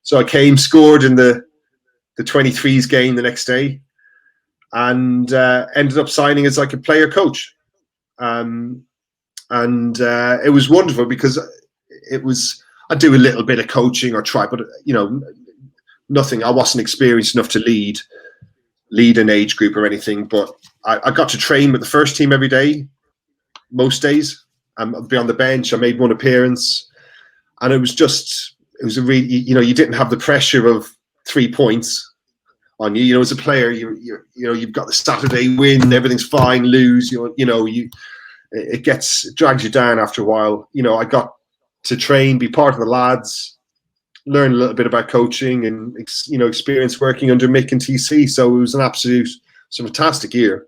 So I came, scored in the 23s game the next day, and ended up signing as like a player coach. And it was wonderful because I do a little bit of coaching or try, but nothing. I wasn't experienced enough to lead an age group or anything. But I got to train with the first team every day, most days. I'd be on the bench. I made one appearance, and it was a really, you didn't have the pressure of 3 points on you. As a player, you've got the Saturday win, everything's fine. Lose, it drags you down after a while. I got to train, be part of the lads, learn a little bit about coaching, and experience working under Mick and TC. So it was it's a fantastic year.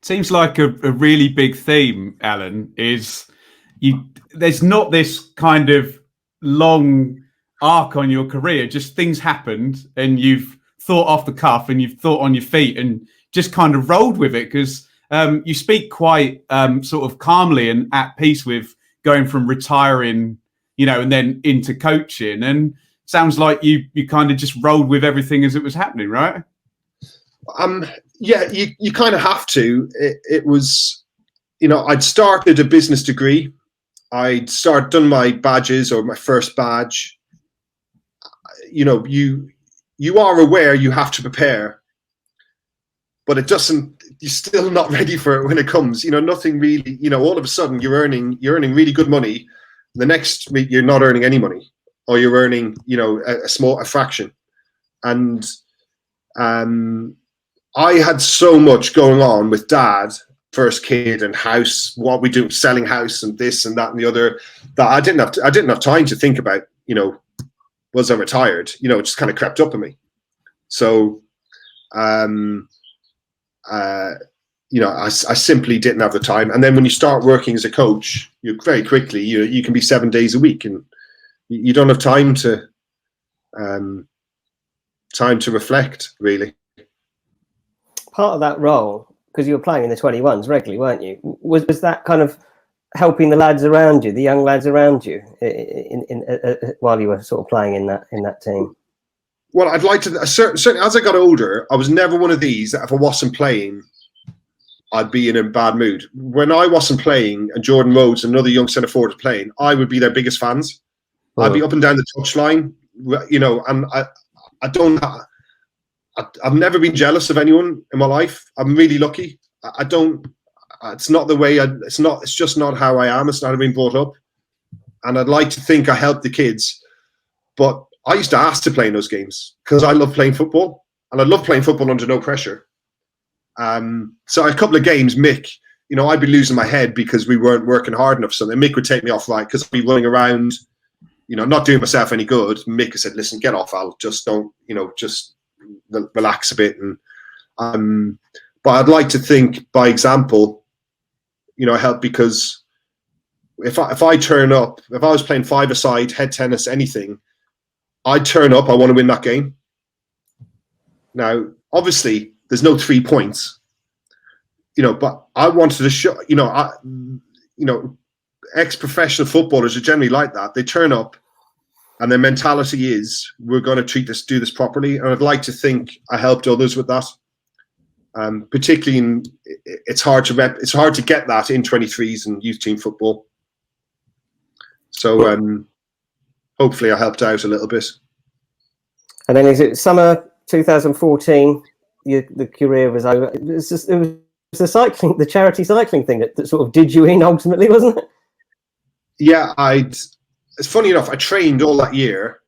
Seems like a really big theme, Alan, is there's not this kind of long arc on your career. Just things happened and you've thought off the cuff and you've thought on your feet and just kind of rolled with it, because you speak quite sort of calmly and at peace with going from retiring, and then into coaching, and sounds like you kind of just rolled with everything as it was happening, right? Yeah, you kind of have to. It was, I'd started a business degree. I'd done my badges, or my first badge. You are aware you have to prepare, but it doesn't. You're still not ready for it when it comes. Nothing really. All of a sudden you're earning really good money. The next week you're not earning any money, or you're earning a fraction. And I had so much going on with Dad, first kid, and house, what we do, selling house and this and that and the other, that I didn't have time to think about, was I retired? It just kind of crept up on me. So, I simply didn't have the time. And then when you start working as a coach, you very quickly, you can be 7 days a week, and you don't have time to reflect, really. Part of that role, because you were playing in the 21s regularly, weren't you? Was that kind of helping the lads around you, the young lads around you, while you were sort of playing in that team? Well, I'd like to certainly. As I got older, I was never one of these that if I wasn't playing, I'd be in a bad mood. When I wasn't playing, and Jordan Rhodes and another young centre forward was playing, I would be their biggest fans. Oh. I'd be up and down the touchline, and I don't. I've never been jealous of anyone in my life. I'm really lucky. I don't. It's not the way. It's just not how I am. It's not how I've been brought up. And I'd like to think I helped the kids, but I used to ask to play in those games because I love playing football, and I love playing football under no pressure. So a couple of games, Mick, I'd be losing my head because we weren't working hard enough. So then Mick would take me off, right, because I'd be running around, not doing myself any good. Mick said, "Listen, get off, Al. Just don't, just relax a bit." And but I'd like to think by example, I help, because if I turn up, if I was playing five-a-side, head tennis, anything, I'd turn up. I want to win that game. Now, obviously, there's no 3 points, but I wanted to show, ex-professional footballers are generally like that. They turn up and their mentality is, we're going to do this properly. And I'd like to think I helped others with that. Particularly it's hard to get that in 23s and youth team football. So hopefully I helped out a little bit. And then is it summer 2014? The career was over. It was the charity cycling thing that sort of did you in ultimately, wasn't it? Yeah, it's funny enough, I trained all that year.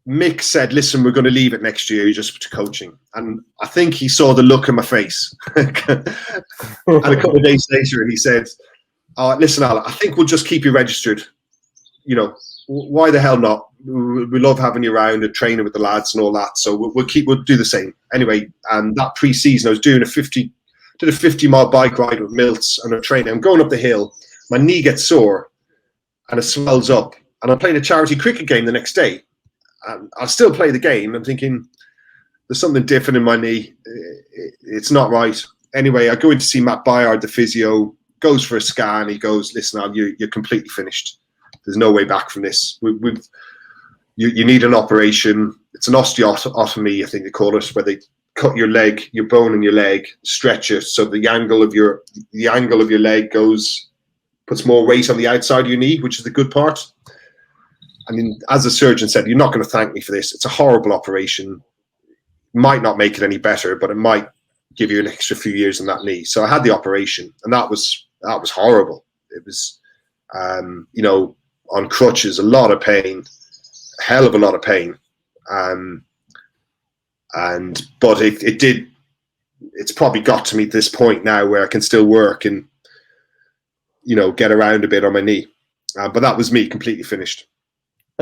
Mick said, "Listen, we're going to leave it next year just to coaching." And I think he saw the look on my face. And a couple of days later, he said, "Listen, Al, I think we'll just keep you registered. Why the hell not? We love having you around and training with the lads and all that. So we'll do the same." Anyway, and that pre-season, I was doing a 50-mile bike ride with Milts and a training. I'm going up the hill. My knee gets sore. and it swells up. And I'm playing a charity cricket game the next day. And I'll still play the game. I'm thinking, there's something different in my knee. It's not right. Anyway, I go in to see Matt Byard, the physio, goes for a scan. He goes, listen, Al, you're completely finished. There's no way back from this. You need an operation. It's an osteotomy, I think they call it, where they cut your leg, your bone in your leg, stretch it so the angle of your leg puts more weight on the outside of your knee, which is the good part. I mean, as the surgeon said, you're not going to thank me for this. It's a horrible operation. Might not make it any better, but it might give you an extra few years in that knee. So I had the operation, and that was horrible. It was, on crutches, a lot of pain, a hell of a lot of pain. But it's probably got to me at this point now where I can still work and, get around a bit on my knee. But that was me completely finished.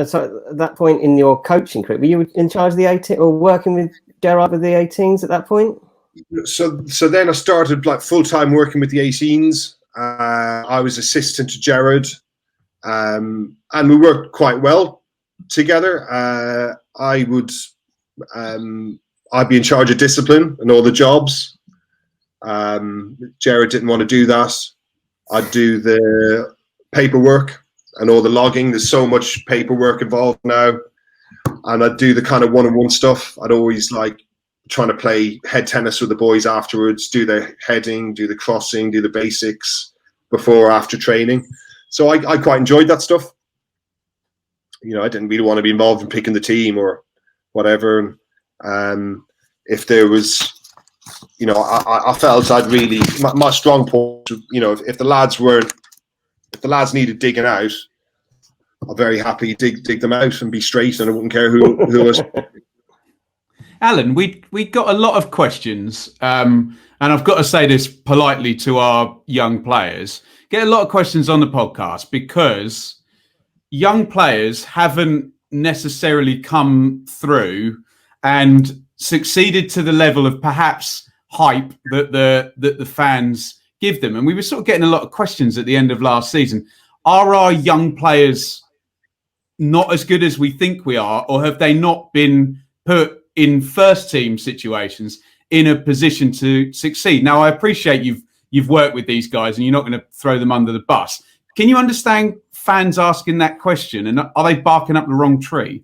So at that point in your coaching career, were you in charge of the 18 or working with Gerard with the 18s at that point? So then I started like full-time working with the 18s. I was assistant to Gerard, and we worked quite well together. I'd be in charge of discipline and all the jobs. Gerard didn't want to do that. I'd do the paperwork and all the logging. There's so much paperwork involved now. And I'd do the kind of one-on-one stuff. I'd always like trying to play head tennis with the boys afterwards, do the heading, do the crossing, do the basics before or after training. So I quite enjoyed that stuff. I didn't really want to be involved in picking the team or whatever. If there was, I felt I'd really, my strong point, if the lads needed digging out, I'm very happy to dig them out and be straight, and I wouldn't care who was. Alan, we got a lot of questions, and I've got to say this politely to our young players. Get a lot of questions on the podcast because young players haven't necessarily come through and succeeded to the level of perhaps hype that the fans give them. And we were sort of getting a lot of questions at the end of last season. Are our young players not as good as we think we are, or have they not been put in first team situations in a position to succeed? Now, I appreciate you've worked with these guys and you're not going to throw them under the bus. Can you understand fans asking that question, and are they barking up the wrong tree?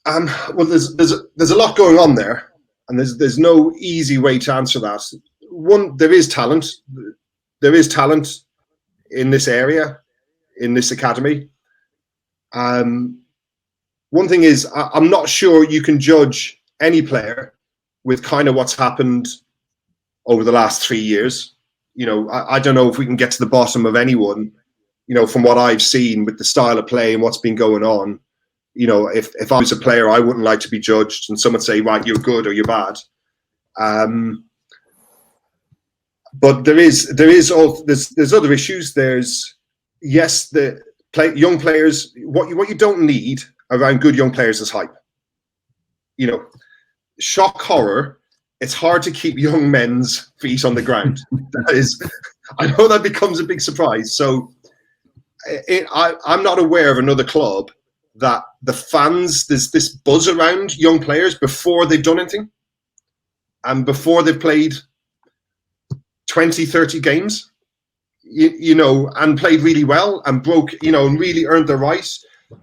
Well, there's a lot going on there, and there's no easy way to answer that. One, there is talent. There is talent in this area, in this academy. One thing is, I'm not sure you can judge any player with kind of what's happened over the last 3 years. I don't know if we can get to the bottom of anyone, from what I've seen with the style of play and what's been going on. If I was a player, I wouldn't like to be judged and someone say, right, you're good or you're bad. But there's other issues. There's, yes, young players. What you don't need around good young players is hype. Shock horror. It's hard to keep young men's feet on the ground. That is, I know that becomes a big surprise. So I'm not aware of another club that the fans, there's this buzz around young players before they've done anything and before they've played 20, 30 games, and played really well and broke, and really earned their right.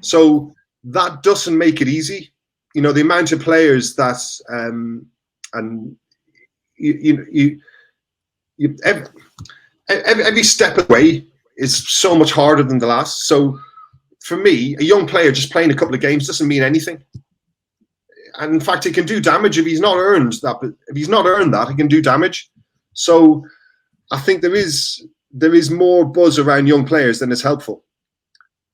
So that doesn't make it easy. The amount of players that, every step of the way is so much harder than the last. So for me, a young player just playing a couple of games doesn't mean anything. And in fact, it can do damage if he's not earned that. But if he's not earned that, it can do damage. So I think there is more buzz around young players than is helpful.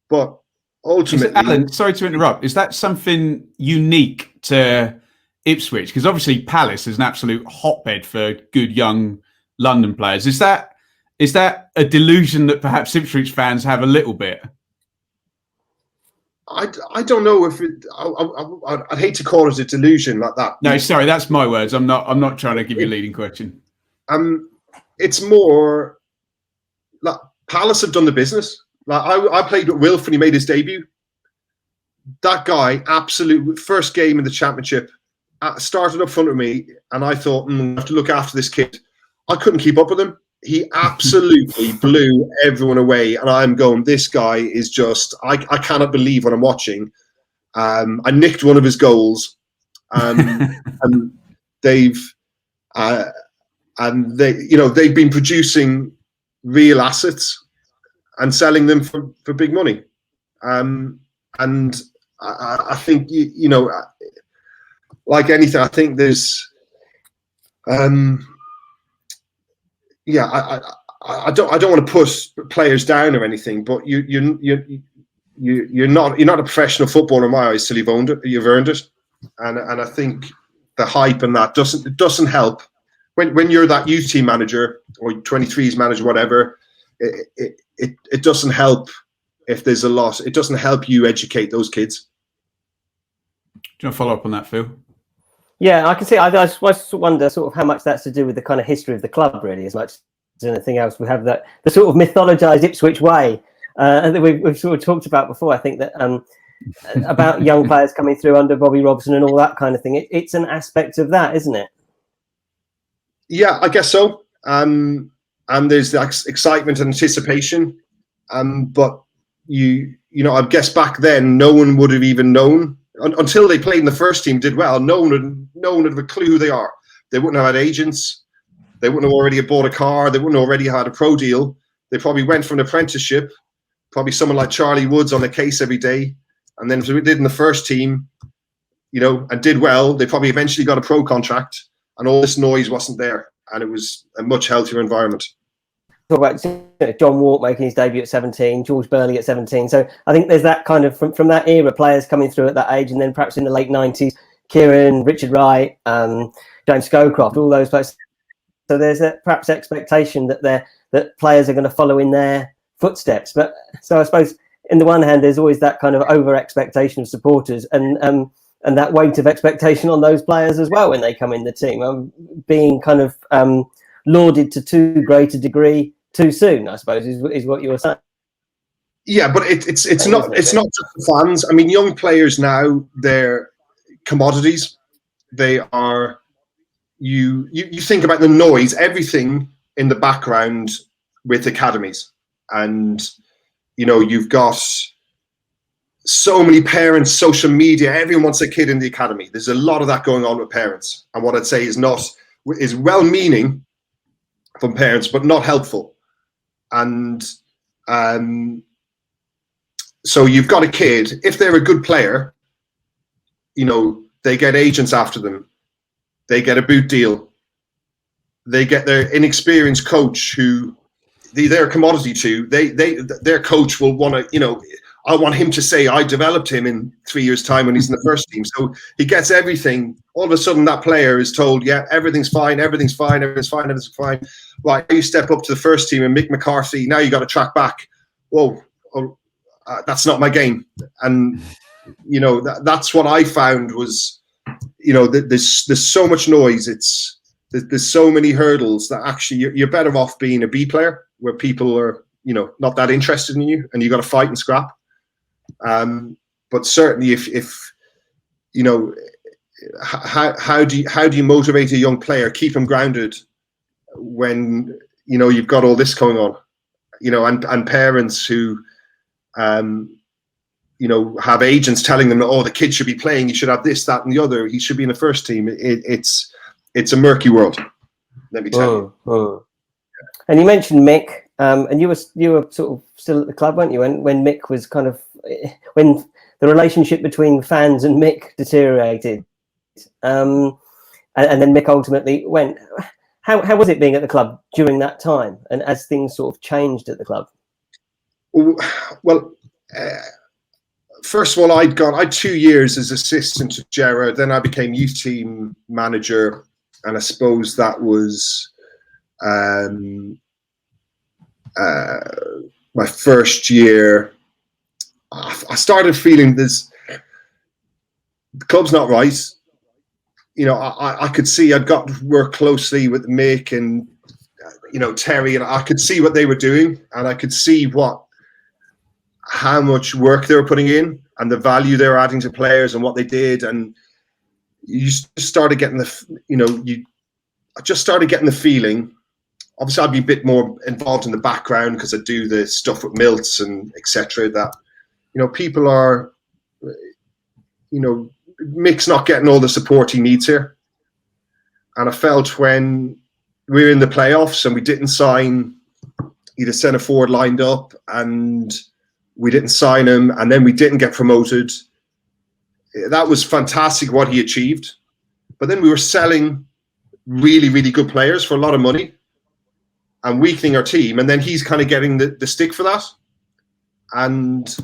But ultimately, Alan, sorry to interrupt. Is that something unique to Ipswich? Because obviously Palace is an absolute hotbed for good young London players. Is that a delusion that perhaps Ipswich fans have a little bit? I don't know if I'd hate to call it a delusion like that. No, sorry, that's my words. I'm not trying to give you a leading question. It's more like Palace have done the business. Like I played with Wilf when he made his debut. That guy, absolute first game in the championship, started up front of me, and I thought, I have to look after this kid. I couldn't keep up with him. He absolutely blew everyone away, and I'm going, this guy is just, I cannot believe what I'm watching. I nicked one of his goals, and they've been producing real assets and selling them for big money. And I think, like anything, I think there's, I don't want to push players down or anything, but you're not a professional footballer in my eyes till you've earned it, and I think the hype and that doesn't help when you're that youth team manager or 23s manager, whatever. It doesn't help if there's a loss. It doesn't help you educate those kids. Do you want to follow up on that, Phil? Yeah, I can see. I just wonder sort of how much that's to do with the kind of history of the club, really, as much as anything else. We have the sort of mythologized Ipswich way that we've sort of talked about before. I think that about young players coming through under Bobby Robson and all that kind of thing. It's an aspect of that, isn't it? Yeah, I guess so. And there's the excitement and anticipation. But I guess back then no one would have even known until they played in the first team, did well. No one would have a clue who they are. They wouldn't have had agents. They wouldn't have already bought a car. They wouldn't have already had a pro deal. They probably went for an apprenticeship. Probably someone like Charlie Woods on the case every day. And then if they did in the first team, and did well, they probably eventually got a pro contract, and all this noise wasn't there. And it was a much healthier environment. Talk about John Wart making his debut at 17, George Burley at 17. So I think there's that kind of, from that era, players coming through at that age, and then perhaps in the late 90s, Kieran, Richard Wright, James Scowcroft, all those players. So there's a perhaps expectation that players are going to follow in their footsteps. But so I suppose, in the one hand, there's always that kind of over expectation of supporters, and that weight of expectation on those players as well when they come in the team, being kind of lauded to too great a degree too soon, I suppose, is what you were saying. Yeah, but it's not just the fans. I mean, young players now, they're commodities. They are. You think about the noise, everything in the background with academies, and you've got so many parents, social media. Everyone wants a kid in the academy. There's a lot of that going on with parents, and what I'd say is well-meaning from parents, but not helpful. And so you've got a kid. If they're a good player, they get agents after them. They get a boot deal. They get their inexperienced coach who they're a commodity to. Their coach will want to, I want him to say I developed him in 3 years' time when he's in the first team. So he gets everything. All of a sudden, that player is told, yeah, everything's fine, everything's fine, everything's fine, everything's fine. Right, you step up to the first team and Mick McCarthy, now you got to track back. Whoa, that's not my game. And, that's what I found was, there's so much noise. There's so many hurdles that actually you're better off being a B player where people are, not that interested in you, and you got to fight and scrap. But certainly, if how do you motivate a young player, keep him grounded when you've got all this going on, and parents who have agents telling them, oh, the kid should be playing, he should have this, that, and the other, he should be in the first team. It's a murky world, let me tell you. And you mentioned Mick, and you were sort of still at the club, weren't you, when Mick was kind of, when the relationship between fans and Mick deteriorated, and then Mick ultimately went. How was it being at the club during that time, and as things sort of changed at the club? Well, first of all, I'd 2 years as assistant to Gerard, then I became youth team manager, and I suppose that was my first year. I started feeling the club's not right. I could see I'd got to work closely with Mick and Terry, and I could see what they were doing, and I could see what how much work they were putting in and the value they were adding to players and what they did. And you started getting I just started getting the feeling, obviously I'd be a bit more involved in the background because I do the stuff with Milts and etc. that, people are, Mick's not getting all the support he needs here. And I felt when we were in the playoffs and we didn't sign either centre forward lined up and we didn't sign him and then we didn't get promoted, that was fantastic what he achieved. But then we were selling really, really good players for a lot of money and weakening our team. And then he's kind of getting the stick for that. And,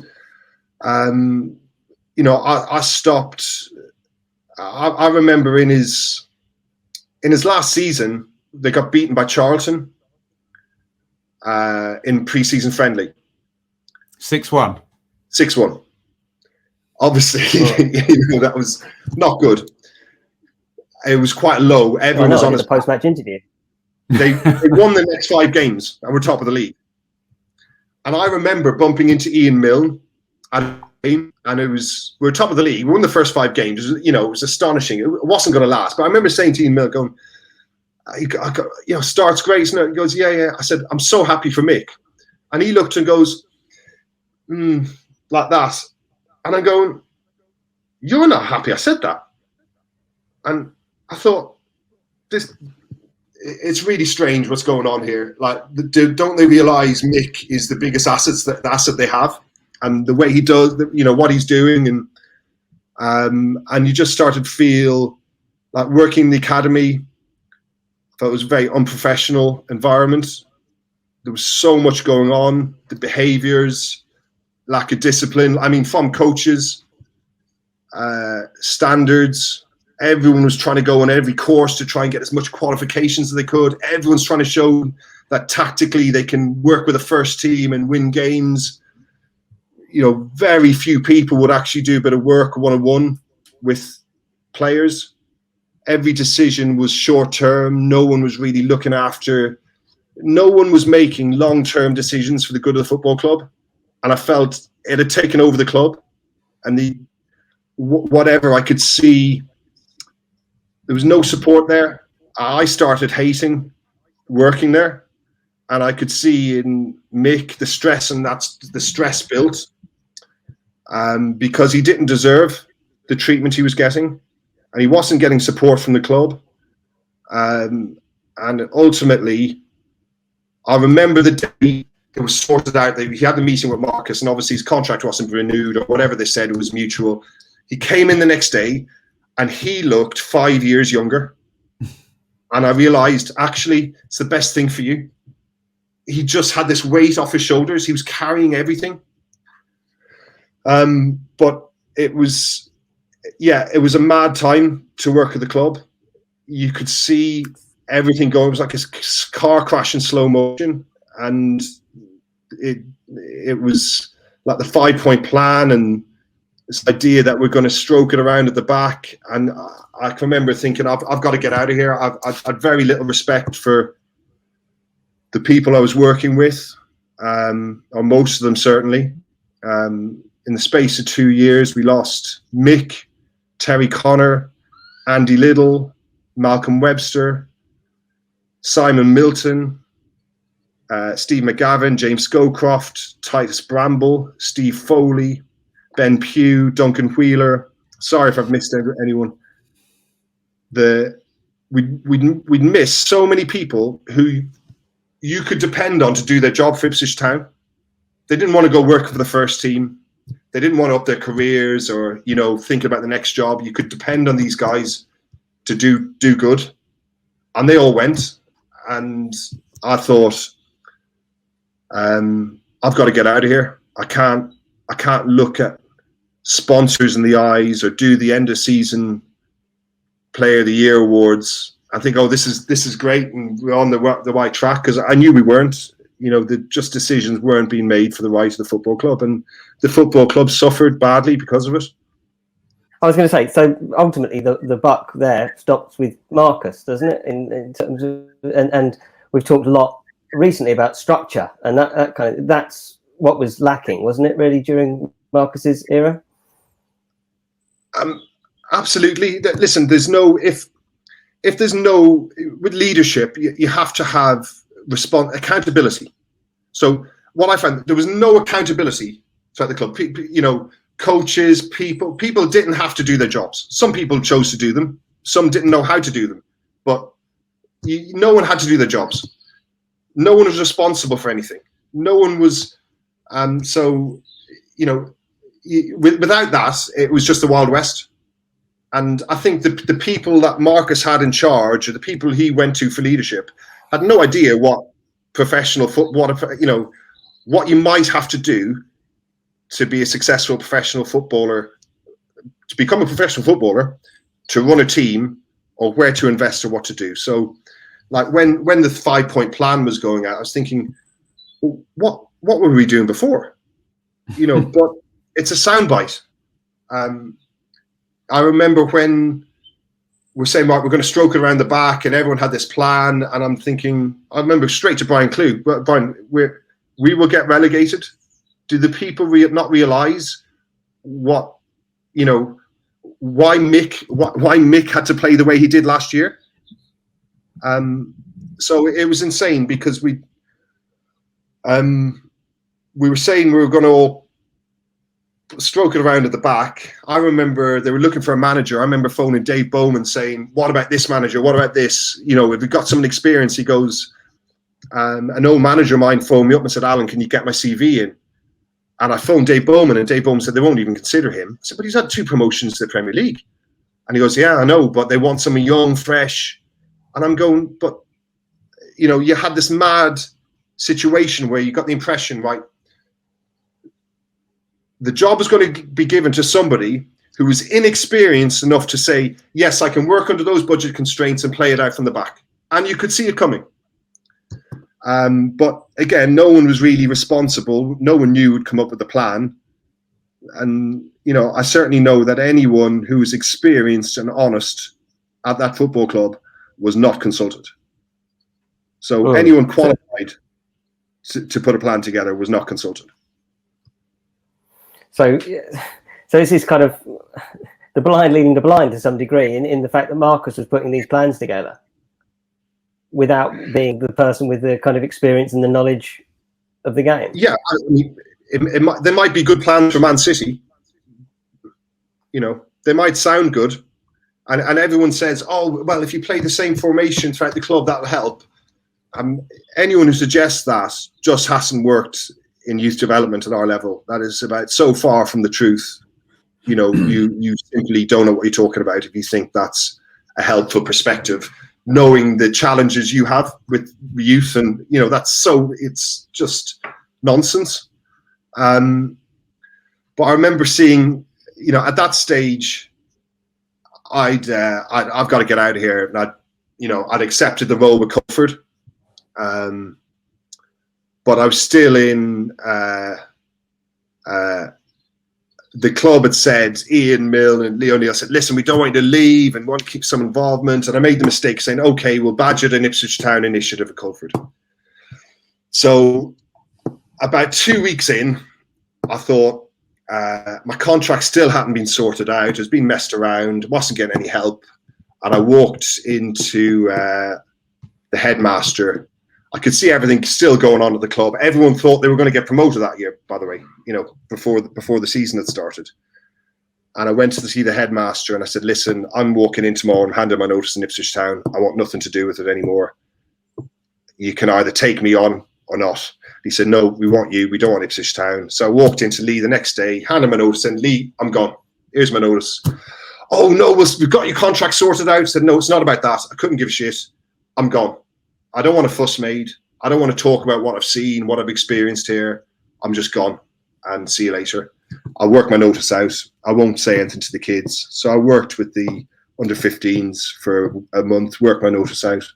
I stopped. I remember in his last season, they got beaten by Charlton in pre-season friendly. 6-1. 6-1. Obviously, that was not good. It was quite low. Everyone was on the post-match interview. They won the next 5 games and were top of the league. And I remember bumping into Ian Milne at a game, and we were top of the league. We won the first 5 games. It was astonishing. It wasn't going to last. But I remember saying to Ian Milne, going, start's great. Isn't it? He goes, yeah. I said, I'm so happy for Mick. And he looked and goes, like that. And I'm going, you're not happy. I said that. And I thought, it's really strange what's going on here. Like, don't they realise Mick is the biggest asset they have, and the way he does, what he's doing, and you just started to feel like working in the academy. I thought it was a very unprofessional environment. There was so much going on, the behaviours, lack of discipline. I mean, from coaches, standards. Everyone was trying to go on every course to try and get as much qualifications as they could. Everyone's trying to show that tactically they can work with a first team and win games. Very few people would actually do a bit of work one-on-one with players. Every decision was short-term. No one was really looking after. No one was making long-term decisions for the good of the football club. And I felt it had taken over the club. And whatever I could see, there was no support there. I started hating working there, and I could see in Mick the stress, and that's the stress built because he didn't deserve the treatment he was getting, and he wasn't getting support from the club. And ultimately, I remember the day it was sorted out. He had the meeting with Marcus, and obviously his contract wasn't renewed or whatever they said, it was mutual. He came in the next day, and he looked 5 years younger. And I realised, actually, it's the best thing for you. He just had this weight off his shoulders. He was carrying everything. But it was a mad time to work at the club. You could see everything going. It was like a car crash in slow motion. And it was like the 5-point plan and this idea that we're going to stroke it around at the back. And I can remember thinking, I've got to get out of here. I've had very little respect for the people I was working with, or most of them certainly. In the space of 2 years, we lost Mick, Terry Connor, Andy Little, Malcolm Webster, Simon Milton, Steve McGavin, James Scowcroft, Titus Bramble, Steve Foley, Ben Pugh, Duncan Wheeler. Sorry if I've missed anyone. We'd miss so many people who you could depend on to do their job for Ipswich Town. They didn't want to go work for the first team. They didn't want to up their careers or, think about the next job. You could depend on these guys to do good. And they all went. And I thought, I've got to get out of here. I can't look at sponsors in the eyes or do the end of season Player of the Year awards. I think, this is great and we're on the right track, because I knew we weren't. The just decisions weren't being made for the right of the football club, and the football club suffered badly because of it. I was going to say, so ultimately the buck there stops with Marcus, doesn't it? In terms of, and we've talked a lot recently about structure, and that kind of, that's what was lacking, wasn't it, really, during Marcus's era? Absolutely. Listen, there's no if there's no with leadership, you have to have accountability. So what I found, there was no accountability throughout the club. You know, coaches, people didn't have to do their jobs. Some people chose to do them. Some didn't know how to do them. But no one had to do their jobs. No one was responsible for anything. No one was. So, you know, without that, it was just the Wild West. And I think the people that Marcus had in charge, or the people he went to for leadership, had no idea what professional what you might have to do to be a successful professional footballer, to become a professional footballer, to run a team, or where to invest or what to do. So, like when the 5-point plan was going out, I was thinking, well, what were we doing before? You know, but it's a soundbite. I remember when we're saying, right, we're going to stroke it around the back, and everyone had this plan, and I'm thinking, I remember straight to Brian Clew, Brian, we will get relegated. Do the people not realise what, you know, why Mick had to play the way he did last year? So it was insane, because we were saying we were going to all stroke it around at the back. I remember they were looking for a manager. I remember phoning Dave Bowman saying, what about this manager? What about this? You know, if we've got someone experienced, he goes, an old manager of mine phoned me up and said, Alan, can you get my CV in? And I phoned Dave Bowman, and Dave Bowman said they won't even consider him. I said, but he's had 2 promotions to the Premier League. And he goes, yeah, I know, but they want someone young, fresh. And I'm going, but, you know, you had this mad situation where you got the impression, right, the job was going to be given to somebody who was inexperienced enough to say, yes, I can work under those budget constraints and play it out from the back. And you could see it coming. But again, no one was really responsible. No one knew who would come up with the plan. And, you know, I certainly know that anyone who was experienced and honest at that football club was not consulted. So anyone qualified to put a plan together was not consulted. So this is kind of the blind leading the blind to some degree in the fact that Marcus was putting these plans together without being the person with the kind of experience and the knowledge of the game. Yeah, I mean, there might be good plans for Man City. You know, they might sound good. And everyone says, oh, well, if you play the same formation throughout the club, that'll help. Anyone who suggests that just hasn't worked in youth development at our level. That is about so far from the truth. You know, you simply don't know what you're talking about if you think that's a helpful perspective, knowing the challenges you have with youth. And, you know, it's just nonsense. But I remember seeing, you know, at that stage, I've got to get out of here. And I'd accepted the role with Culford. But I was still in, the club had said, Ian Mill and Leo Neal said, listen, we don't want you to leave and want to keep some involvement. And I made the mistake saying, okay, we'll badge it an Ipswich Town initiative at Culford. So about 2 weeks in, I thought my contract still hadn't been sorted out. It was being messed around, wasn't getting any help. And I walked into the headmaster. I could see everything still going on at the club. Everyone thought they were going to get promoted that year, by the way, you know, before the season had started. And I went to see the headmaster and I said, listen, I'm walking in tomorrow and handing my notice in Ipswich Town. I want nothing to do with it anymore. You can either take me on or not. He said, no, we want you. We don't want Ipswich Town. So I walked into Lee the next day, handed my notice, and Lee, I'm gone. Here's my notice. Oh, no, we've got your contract sorted out. I said, no, it's not about that. I couldn't give a shit. I'm gone. I don't want a fuss made. I don't want to talk about what I've seen, what I've experienced here. I'm just gone, and see you later. I'll work my notice out. I won't say anything to the kids. So I worked with the under 15s for a month, worked my notice out.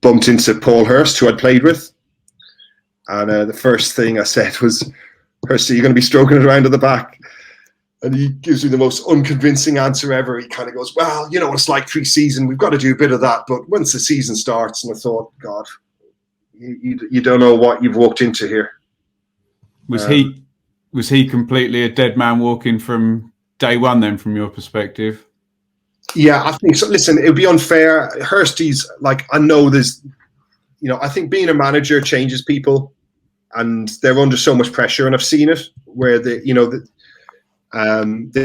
Bumped into Paul Hurst, who I'd played with. And the first thing I said was, Hurst, are you going to be stroking it around at the back? And he gives me the most unconvincing answer ever. He kind of goes, well, you know, it's like pre-season. We've got to do a bit of that. But once the season starts, and I thought, God, you don't know what you've walked into here. Was he completely a dead man walking from day one then, from your perspective? Yeah, I think so. Listen, it would be unfair. Hirsty's like, I know there's, I think being a manager changes people, and they're under so much pressure, and I've seen it where they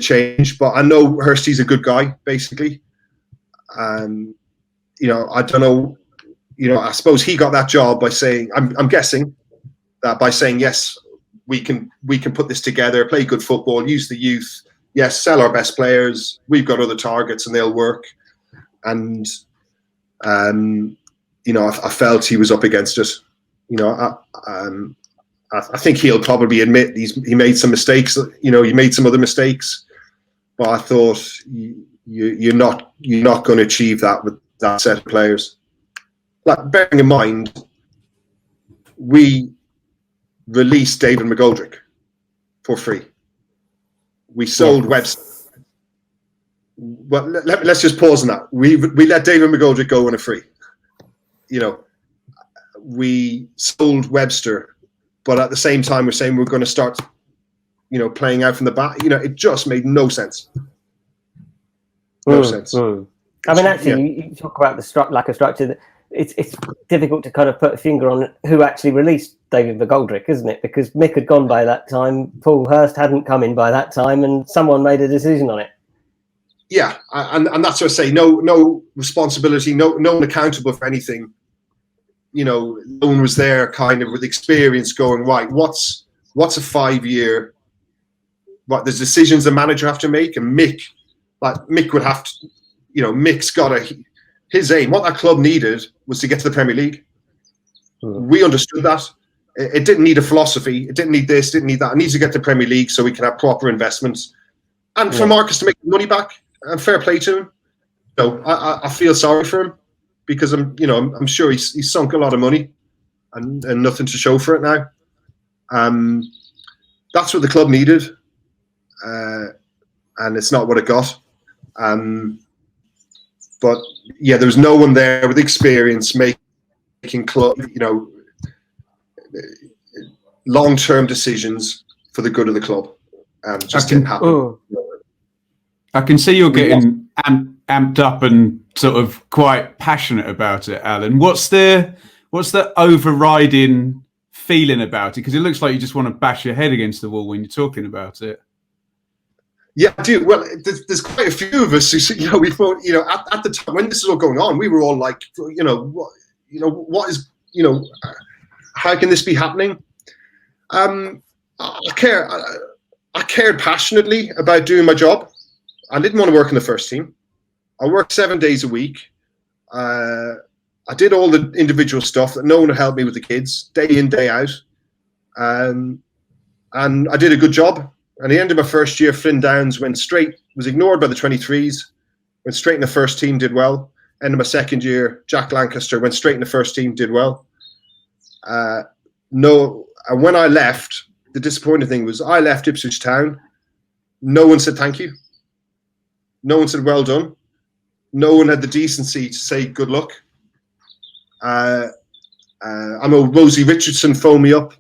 change. But I know Hirsty's a good guy, basically. I don't know. I suppose he got that job by saying, I'm guessing that by saying, yes, we can put this together, play good football, use the youth. Yes, sell our best players. We've got other targets, and they'll work. And I felt he was up against it. I think he'll probably admit he made some mistakes. He made some other mistakes. But I thought you're not going to achieve that with that set of players. Like, bearing in mind, we released David McGoldrick for free. We sold Webster. Well, let's just pause on that. We let David McGoldrick go on a free. We sold Webster, but at the same time, we're saying we're going to start, playing out from the back. It just made no sense. No sense. I mean, actually, you talk about the lack of structure. It's difficult to kind of put a finger on who actually released David McGoldrick, isn't it? Because Mick had gone by that time, Paul Hurst hadn't come in by that time, and someone made a decision on it. Yeah, and that's what I say. No responsibility, no one accountable for anything. No one was there, kind of with experience, going, right, what's a 5-year? What there's decisions the manager have to make, and Mick would have to. Mick's got his aim. What that club needed was to get to the Premier League. We understood that. It didn't need a philosophy. It didn't need this, didn't need that. It needs to get to the Premier League so we can have proper investments. And for Marcus to make money back, and fair play to him. I feel sorry for him, because I'm sure he's sunk a lot of money and nothing to show for it now. That's what the club needed. And it's not what it got. But yeah, there was no one there with experience making club, long-term decisions for the good of the club. Just didn't happen. I can see you're getting amped up and sort of quite passionate about it, Alan. What's the overriding feeling about it? Because it looks like you just want to bash your head against the wall when you're talking about it. Yeah, I do. Well, there's quite a few of us who, we thought, at the time when this is all going on, we were all like, what is, how can this be happening? I cared passionately about doing my job. I didn't want to work in the first team. I worked 7 days a week. I did all the individual stuff that no one would help me with the kids, day in, day out. And I did a good job. At the end of my first year, Flynn Downs was ignored by the 23s, went straight in the first team, did well. End of my second year, Jack Lancaster went straight in the first team, did well. And when I left, the disappointing thing was I left Ipswich Town. No one said thank you. No one said well done. No one had the decency to say good luck. I know Rosie Richardson phoned me up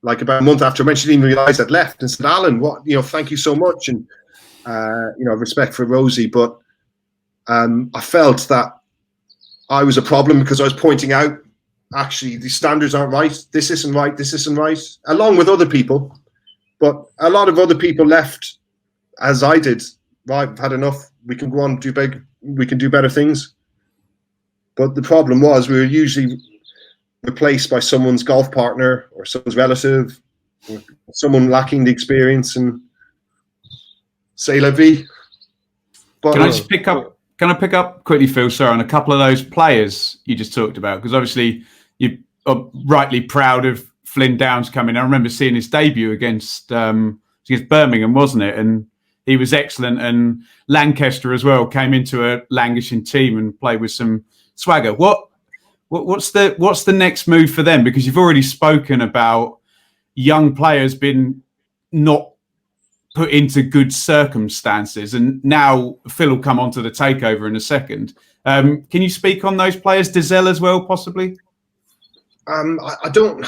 like about a month after I mentioned, even realised I'd left, and said, Alan, thank you so much. And, respect for Rosie. But I felt that I was a problem because I was pointing out, actually, the standards aren't right. This isn't right. This isn't right. Along with other people. But a lot of other people left, as I did. Right, I've had enough. We can go on, we can do better things. But the problem was we were usually replaced by someone's golf partner or someone's relative, or someone lacking the experience, and say la vie. But Can I pick up quickly, Phil, sorry, on a couple of those players you just talked about? Because obviously you are rightly proud of Flynn Downs coming. I remember seeing his debut against Birmingham, wasn't it? And he was excellent. And Lancaster as well came into a languishing team and played with some swagger. What's the next move for them? Because you've already spoken about young players being not put into good circumstances, and now Phil will come on to the takeover in a second. Can you speak on those players, Dizel as well, possibly? I don't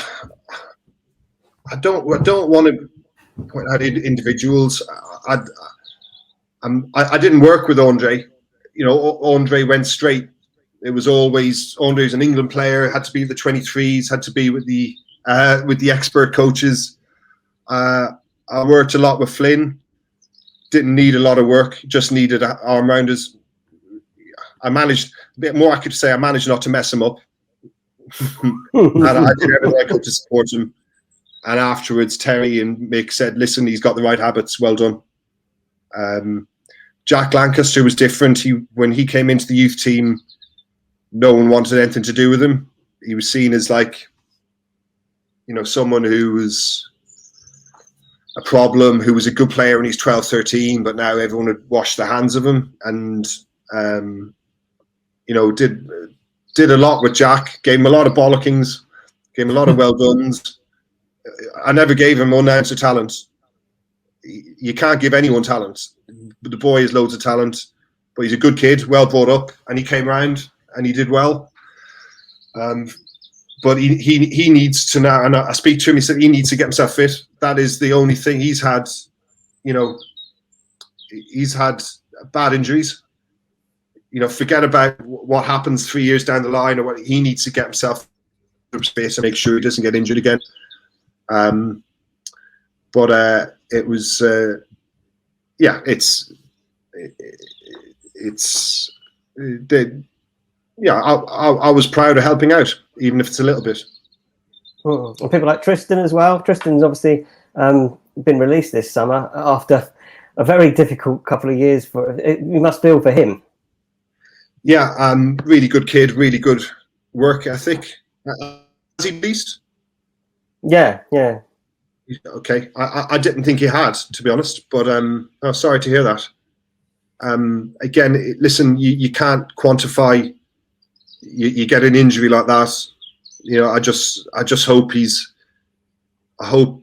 want to point out individuals. I didn't work with Andre. You know, Andre went straight. It was always Andre's an England player. Had to be with the 23s. Had to be with the expert coaches. I worked a lot with Flynn. Didn't need a lot of work. Just needed arm rounders. I managed a bit more. I could say I managed not to mess him up. And I did everything I could to support him. And afterwards, Terry and Mick said, "Listen, he's got the right habits. Well done." Jack Lancaster was different. When he came into the youth team, no one wanted anything to do with him. He was seen as like, you know, someone who was a problem, who was a good player when he's 12, 13, but now everyone would wash their hands of him. And you know, did a lot with Jack. Gave him a lot of bollockings. Gave him a lot of well dones. I never gave him unanswered talent. You can't give anyone talent. But the boy has loads of talent, but he's a good kid, well brought up, and he came around and he did well. But he needs to now, and I speak to him, he said he needs to get himself fit. That is the only thing he's had. You know, he's had bad injuries. You know, forget about what happens 3 years down the line, or what he needs to get himself fit and make sure he doesn't get injured again. But it was, yeah, I was proud of helping out, even if it's a little bit. And people like Tristan as well. Tristan's obviously been released this summer after a very difficult couple of years. You must feel for him. Yeah, really good kid, really good work ethic. Has he released? Yeah. Okay, I didn't think he had, to be honest, but oh, sorry to hear that. Again, listen, you can't quantify. You get an injury like that. You know, I just hope I hope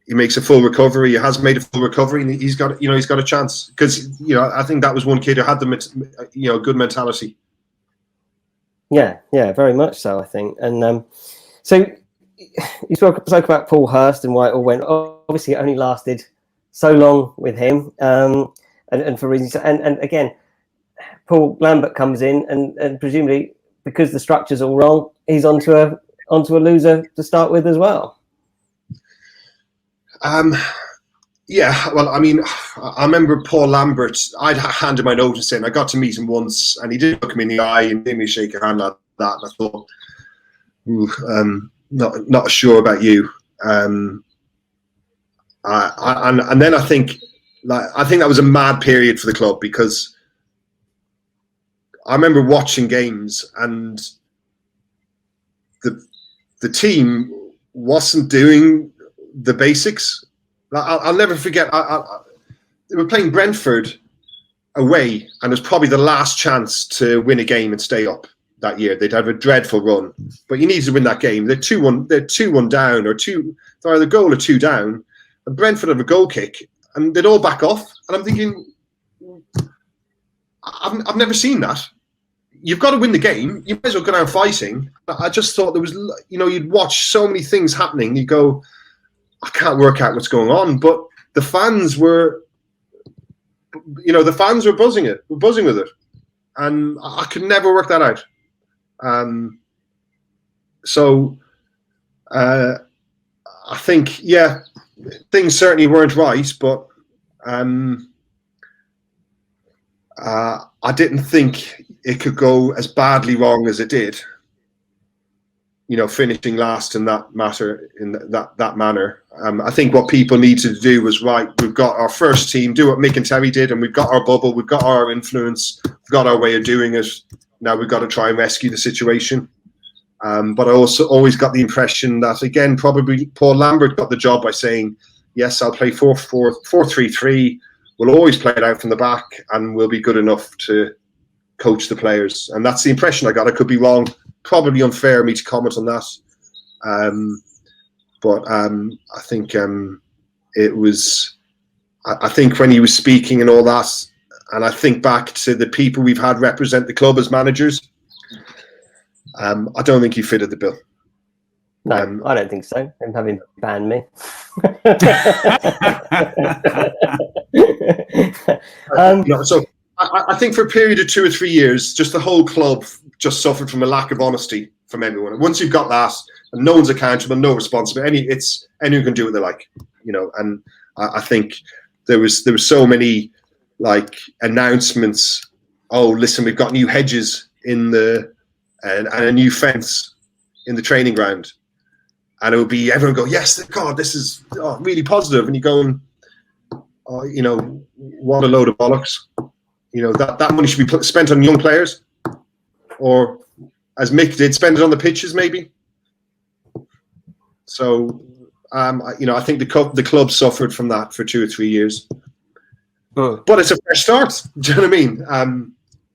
he makes a full recovery. He has made a full recovery, and he's got a chance, because you know, I think that was one kid who had the good mentality. Yeah, very much so, I think. And so you spoke about Paul Hurst and why it all went. Obviously, it only lasted so long with him, and for reasons. And again, Paul Lambert comes in, and presumably because the structure's all wrong, he's onto a loser to start with as well. Yeah, well, I mean, I remember Paul Lambert. I'd handed my notice in. I got to meet him once, and he did look me in the eye and gave me a shake of hand like that. And I thought, not sure about you. And then I think that was a mad period for the club, because I remember watching games and the team wasn't doing the basics. I'll never forget. They were playing Brentford away, and it was probably the last chance to win a game and stay up that year. They'd have a dreadful run, but you needed to win that game. They're 2-1. They're 2-1 down, or they're either goal or 2 down. And Brentford have a goal kick, and they'd all back off. And I'm thinking, I've never seen that. You've got to win the game. You might as well go down fighting. I just thought there was, you know, you'd watch so many things happening. You go, I can't work out what's going on. But the fans were, you know, buzzing with it. And I could never work that out. So I think, yeah, things certainly weren't right, but I didn't think it could go as badly wrong as it did. You know, finishing last in that manner. I think what people need to do was, right, we've got our first team, do what Mick and Terry did, and we've got our bubble, we've got our influence, we've got our way of doing it. Now we've got to try and rescue the situation. But I also always got the impression that, again, probably Paul Lambert got the job by saying, yes, I'll play 4-3-3. We'll always play it out from the back, and we'll be good enough to coach the players. And that's the impression I got. I could be wrong. Probably unfair of me to comment on that. But I think it was, I think when he was speaking and all that, and I think back to the people we've had represent the club as managers, I don't think he fitted the bill. No, I don't think so. Him having banned me. So I think for a period of 2 or 3 years, just the whole club just suffered from a lack of honesty from everyone. And once you've got that, and no one's accountable, no responsibility, anyone can do what they like, And I think there was so many like announcements. Oh, listen, we've got new hedges in and a new fence in the training ground, and it would be everyone go, yes, God, this is really positive, and you go, what a load of bollocks. That money should be spent on young players, or as Mick did, spend it on the pitches maybe. So, I think the club suffered from that for 2 or 3 years. But it's a fresh start. Do you know what I mean?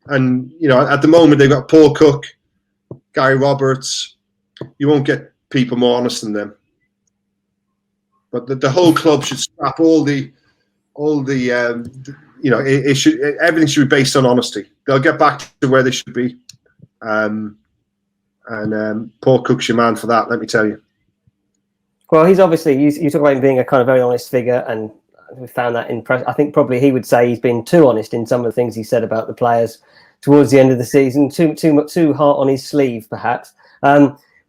And at the moment they've got Paul Cook, Gary Roberts. You won't get people more honest than them. But the whole club should scrap it should, everything should be based on honesty. They'll get back to where they should be. And Paul Cook's your man for that, let me tell you. Well, he's obviously, you talk about him being a kind of very honest figure, and we found that impressive. I think probably he would say he's been too honest in some of the things he said about the players towards the end of the season, too hard on his sleeve, perhaps.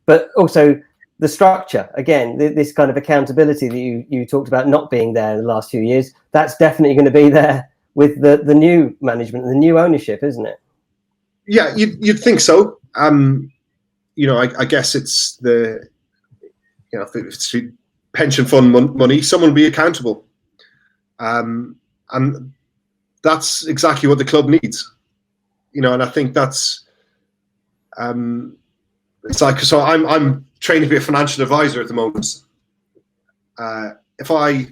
But also the structure, again, this kind of accountability that you talked about not being there in the last few years, that's definitely going to be there with the new management, the new ownership, isn't it? Yeah, you'd think so. I guess it's if it's pension fund money, someone will be accountable. And that's exactly what the club needs. And I think that's it's like, so I'm training to be a financial advisor at the moment. If I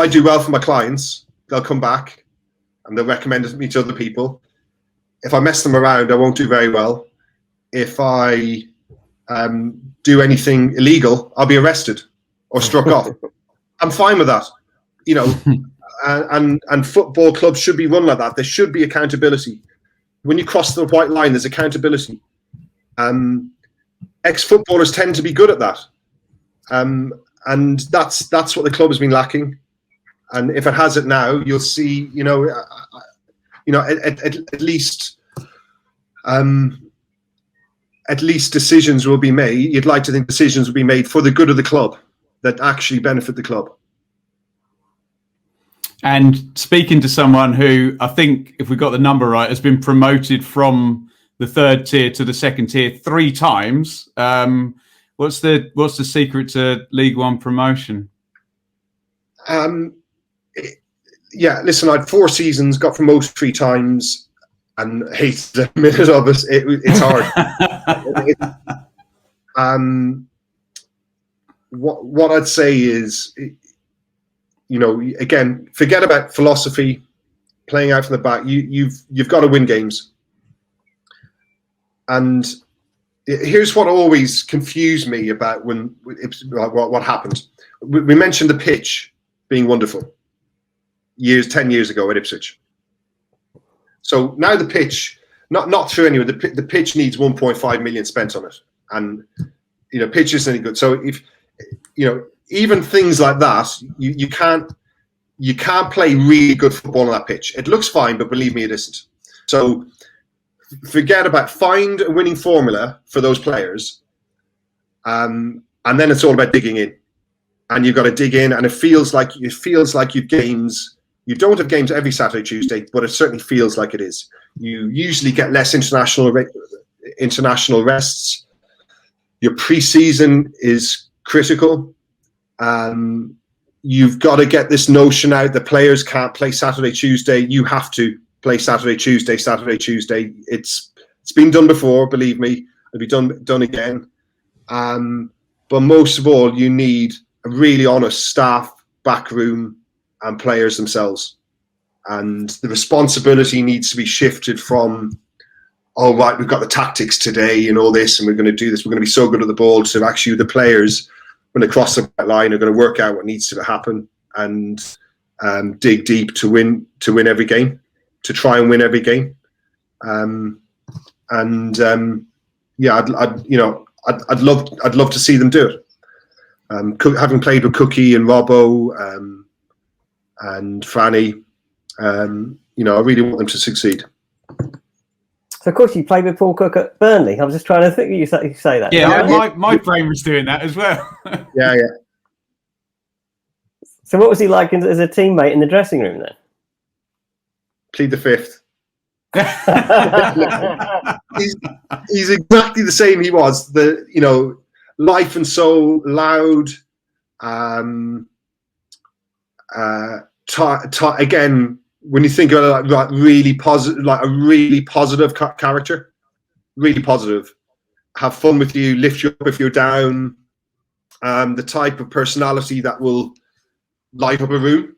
do well for my clients, they'll come back and they'll recommend me to other people. If I mess them around, I won't do very well. If I do anything illegal, I'll be arrested or struck off. I'm fine with that, and football clubs should be run like that. There should be accountability. When you cross the white line, there's accountability. Ex-footballers tend to be good at that. And that's what the club has been lacking. And if it has it now, you'll see, at least decisions will be made. You'd like to think decisions will be made for the good of the club that actually benefit the club. And speaking to someone who, I think, if we got the number right, has been promoted from the 3rd tier to the 2nd tier 3 times. What's the secret to League One promotion? Listen, I had 4 seasons, got promoted 3 times, and hated a minute of it. It's hard. What I'd say is, again, forget about philosophy, playing out from the back. You've got to win games. And here's what always confused me about what happened. We mentioned the pitch being wonderful 10 years ago at Ipswich. So now the pitch, not true anyway. The pitch needs 1.5 million spent on it, and pitch isn't any good. So if even things like that, you can't play really good football on that pitch. It looks fine, but believe me, it isn't. So find a winning formula for those players, and then it's all about digging in. And you've got to dig in, and it feels like you've games. You don't have games every Saturday, Tuesday, but it certainly feels like it is. You usually get less international rests. Your pre-season is critical. You've got to get this notion out that players can't play Saturday, Tuesday. You have to play Saturday, Tuesday. It's been done before, believe me. It'll be done again. But most of all, you need a really honest staff, backroom, and players themselves. And the responsibility needs to be shifted from, oh, right, we've got the tactics today and all this, and we're going to do this. We're going to be so good at the ball. So actually the players, when they cross the line, are going to work out what needs to happen and dig deep to win every game, to try and win every game. I'd love to see them do it. Having played with Cookie and Robbo and Franny, you know, I really want them to succeed. So, of course, you played with Paul Cook at Burnley. I was just trying to think you say that. Yeah, my brain was doing that as well. Yeah. So, what was he like as a teammate in the dressing room then? Plead the fifth. he's exactly the same he was. You know, life and soul, loud. Again, when you think of like really positive, like a really positive character, really positive, have fun with you, lift you up if you're down. The type of personality that will light up a room.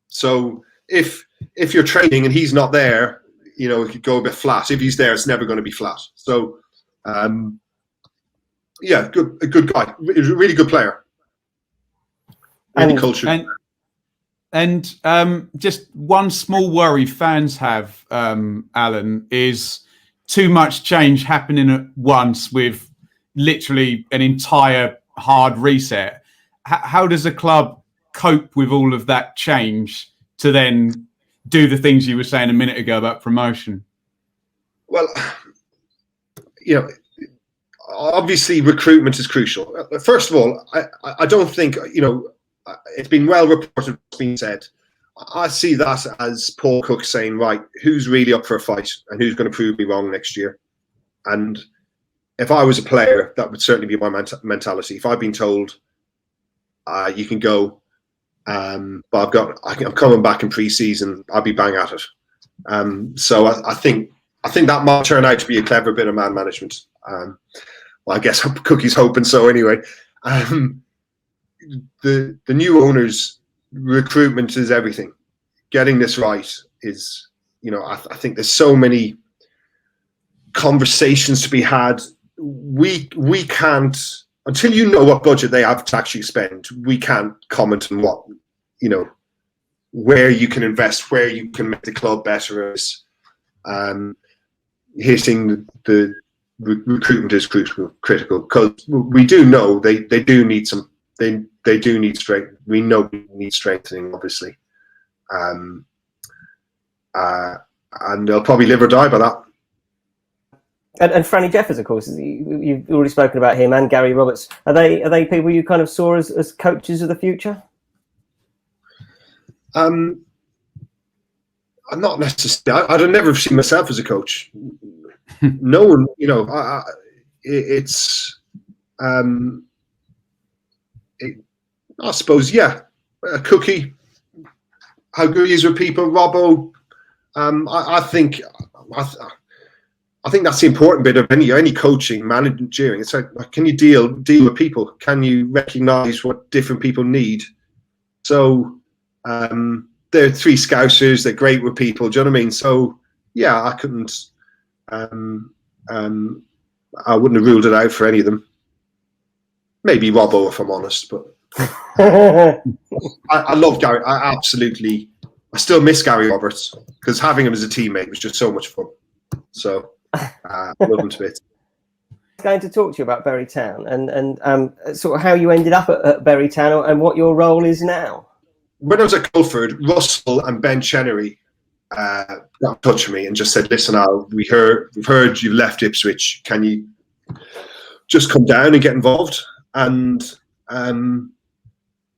So if you're training and he's not there, you know, it could go a bit flat. If he's there, it's never going to be flat. So, yeah, a good guy, really good player, really cultured. And just one small worry fans have, Alan, is too much change happening at once with literally an entire hard reset. How does a club cope with all of that change to then do the things you were saying a minute ago about promotion? Well, you know, obviously recruitment is crucial. First of all, I don't think, you know, it's been well reported, it's been said. I see that as Paul Cook saying, right, who's really up for a fight and who's going to prove me wrong next year? And if I was a player, that would certainly be my mentality. If I've been told you can go, but I'm coming back in pre-season, I'll be bang at it. So I think that might turn out to be a clever bit of man management. Well, I guess Cookie's hoping so anyway. The new owners, recruitment is everything. Getting this right is, you know, I think there's so many conversations to be had. We can't, until you know what budget they have to actually spend, we can't comment on what, you know, where you can invest, where you can make the club better. Hitting the recruitment is critical because we do know they do need some. They do need strength. We know we need strengthening, obviously, and they'll probably live or die by that. And Franny Jeffers, of course, you've already spoken about him, and Gary Roberts. Are they people you kind of saw as coaches of the future? I'm not necessarily. I'd have never seen myself as a coach. No one, you know. I suppose, yeah. Cookie, how good he is with people. Robbo, I think that's the important bit of any coaching, managing. It's like, can you deal with people? Can you recognise what different people need? So they're three Scousers. They're great with people. Do you know what I mean? So yeah, I couldn't. I wouldn't have ruled it out for any of them. Maybe Robbo, if I'm honest, but. I love Gary. I still miss Gary Roberts because having him as a teammate was just so much fun. So I love him to bits. I was going to talk to you about Bury Town and sort of how you ended up at Bury Town and what your role is now. When I was at Culford, Russell and Ben Chenery got in touch with me and just said, "Listen, Al, we've heard you left Ipswich. Can you just come down and get involved?" And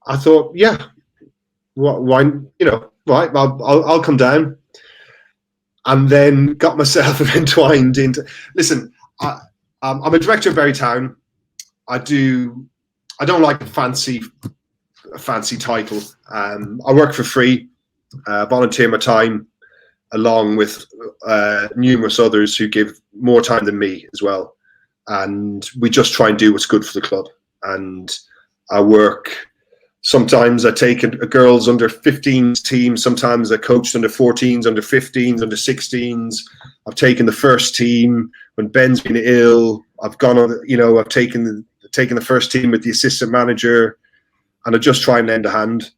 I thought, yeah, why, you know, right, I'll come down, and then got myself entwined into. Listen, I'm a director of Bury Town. I don't like a fancy title. I work for free, volunteer my time, along with numerous others who give more time than me as well, and we just try and do what's good for the club. And I work. Sometimes I take a girls under 15s team. Sometimes I coached under 14s, under 15s, under 16s. I've taken the first team when Ben's been ill. I've gone on, you know, I've taken the first team with the assistant manager, and I just try and lend a hand.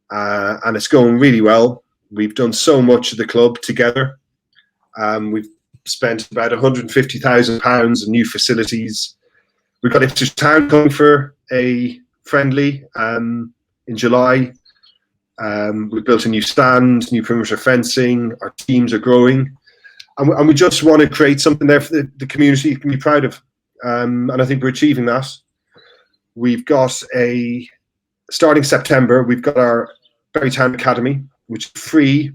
And it's going really well. We've done so much of the club together. We've spent about £150,000 on new facilities. We've got Ipswich Town coming for a friendly in July. We've built a new stand, new perimeter fencing. Our teams are growing. And we just want to create something there for the community can be proud of. And I think we're achieving that. We've got starting September, we've got our Berrytown Academy, which is a free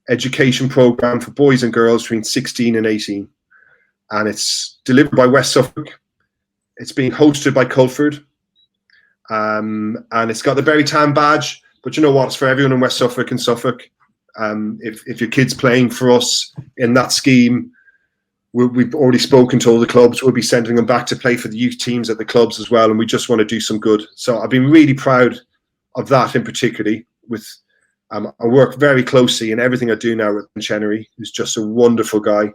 education program for boys and girls between 16 and 18. And it's delivered by West Suffolk. It's being hosted by Culford. And it's got the Berrytown badge. But you know what? It's for everyone in West Suffolk and Suffolk. If your kid's playing for us in that scheme, we've already spoken to all the clubs. We'll be sending them back to play for the youth teams at the clubs as well. And we just want to do some good. So I've been really proud of that in particularly. I work very closely in everything I do now with Ben Chenery, who's just a wonderful guy.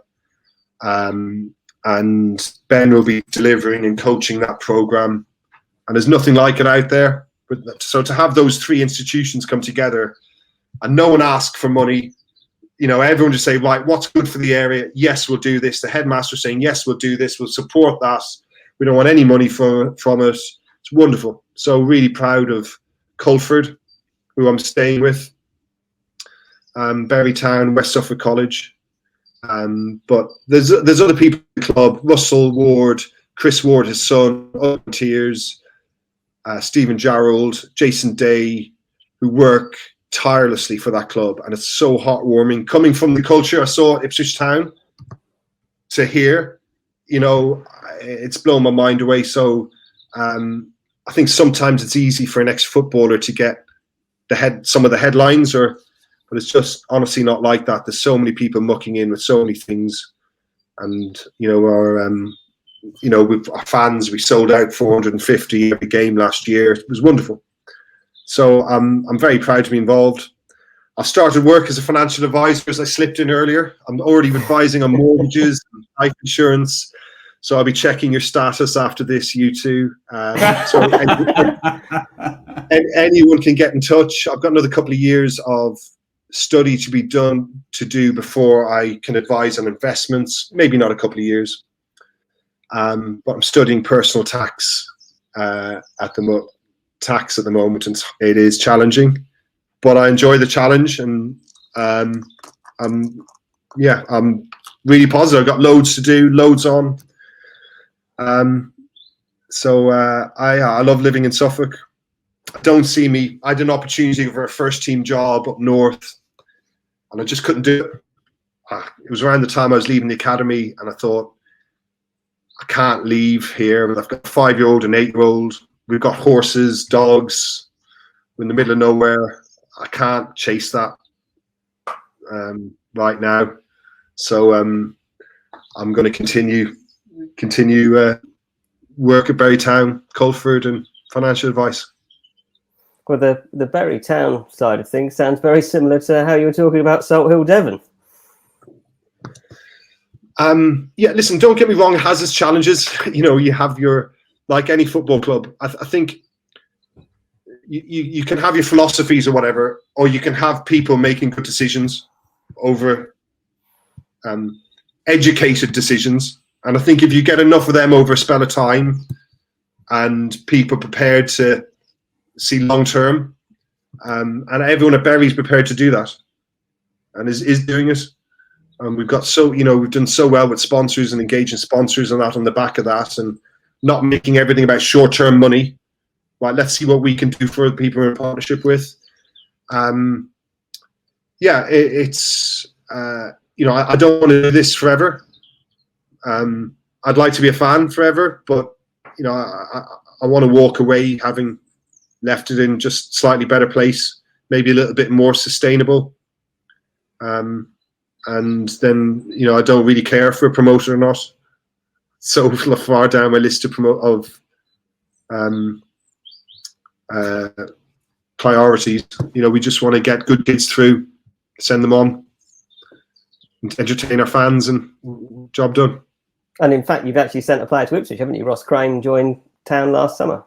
And Ben will be delivering and coaching that program. And there's nothing like it out there. So to have those three institutions come together and no one ask for money, everyone just say, right, what's good for the area? Yes, we'll do this. The headmaster saying, yes, we'll do this. We'll support that. We don't want any money from it. It's wonderful. So really proud of Culford, who I'm staying with, Berrytown, West Suffolk College. But there's other people in the club, Russell Ward, Chris Ward, his son, other volunteers, Stephen Gerald, Jason Day, who work tirelessly for that club, and it's so heartwarming coming from the culture I saw at Ipswich Town to hear. It's blown my mind away. So I think sometimes it's easy for an ex-footballer to get some of the headlines, but it's just honestly not like that. There's so many people mucking in with so many things, and with our fans, we sold out 450 every game last year. It was wonderful. So I'm very proud to be involved. I started work as a financial advisor, as I slipped in earlier. I'm already advising on mortgages and life insurance. So I'll be checking your status after this, you two. So anyone can get in touch. I've got another couple of years of study to do before I can advise on investments. Maybe not a couple of years. But I'm studying personal tax at the moment, and it is challenging, but I enjoy the challenge, and I'm really positive. I've got loads to do, loads on. So I love living in Suffolk. I had an opportunity for a first team job up north, and I just couldn't do it. It was around the time I was leaving the academy, and I thought, I can't leave here. I've got a 5-year-old and 8-year-old. We've got horses, dogs. We're in the middle of nowhere. I can't chase that right now. So I'm going to continue work at Berrytown, Culford, and financial advice. Well, the Berrytown side of things sounds very similar to how you were talking about Salt Hill, Devon. Listen, don't get me wrong, it has its challenges. You have like any football club, I think you can have your philosophies or whatever, or you can have people making good decisions over educated decisions. And I think if you get enough of them over a spell of time and people prepared to see long term, and everyone at Berry's prepared to do that and is doing it. We've done so well with sponsors and engaging sponsors and that on the back of that, and not making everything about short-term money. Right, let's see what we can do for the people we're in partnership with. I don't want to do this forever. I'd like to be a fan forever, but I want to walk away having left it in just slightly better place, maybe a little bit more sustainable. And then, I don't really care if we're promoted or not. So far down my list of priorities. We just want to get good kids through, send them on, and entertain our fans, and job done. And in fact, you've actually sent a player to Ipswich, haven't you? Ross Crane joined Town last summer.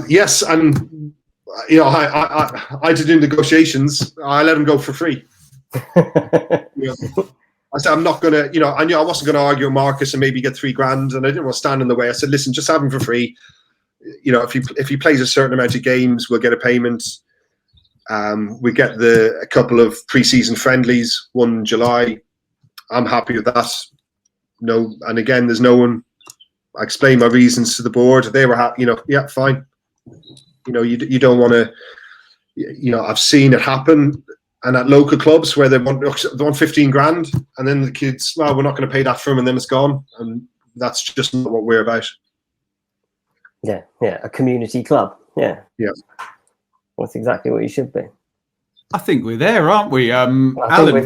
Yes, and I did do negotiations. I let him go for free. I said, I'm not going to, I knew I wasn't going to argue with Marcus and maybe get $3,000, and I didn't want to stand in the way. I said, listen, just have him for free. If he plays a certain amount of games, we'll get a payment. We get a couple of pre-season friendlies, one in July. I'm happy with that. No, and again, there's no one. I explained my reasons to the board. They were happy. Yeah, fine. You don't want to. I've seen it happen, and at local clubs where they want $15,000, and then the kids, well, we're not going to pay that for them, and then it's gone, and that's just not what we're about. Yeah, a community club. Yeah. That's exactly what you should be. I think we're there, aren't we? Alan,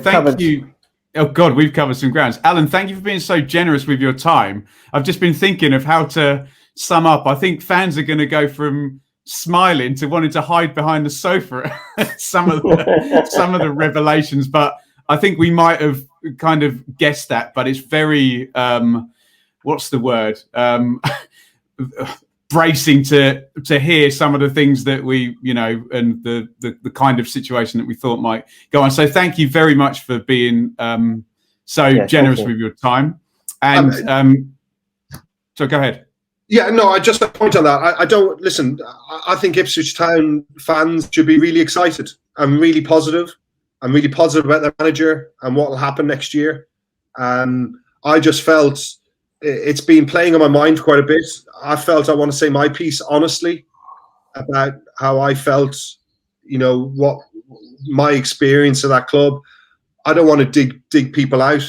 thank you. Oh, God, we've covered some grounds. Alan, thank you for being so generous with your time. I've just been thinking of how to sum up. I think fans are going to go from smiling to wanting to hide behind the sofa at some of the revelations. But I think we might have kind of guessed that. But it's very, what's the word? Bracing to hear some of the things that we, and the kind of situation that we thought might go on. So thank you very much for being so generous with your time. And so go ahead. Yeah, no, I just point on that. I don't listen. I think Ipswich Town fans should be really excited. I'm really positive. I'm really positive about their manager and what will happen next year. I just felt it's been playing on my mind quite a bit. I felt I want to say my piece honestly about how I felt, what my experience of that club. I don't want to dig people out.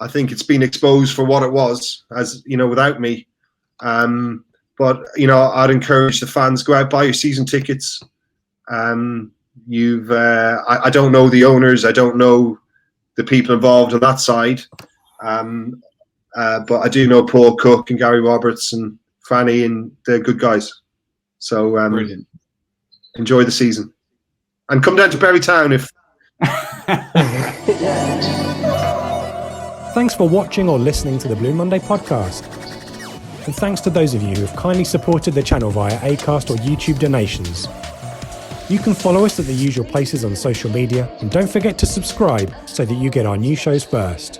I think it's been exposed for what it was, as without me. But I'd encourage the fans, go out, buy your season tickets. I don't know the owners, I don't know the people involved on that side. But I do know Paul Cook and Gary Roberts and Franny, and they're good guys. So enjoy the season, and come down to Berry Town if. Thanks for watching or listening to the Blue Monday podcast. And thanks to those of you who have kindly supported the channel via Acast or YouTube donations. You can follow us at the usual places on social media, and don't forget to subscribe so that you get our new shows first.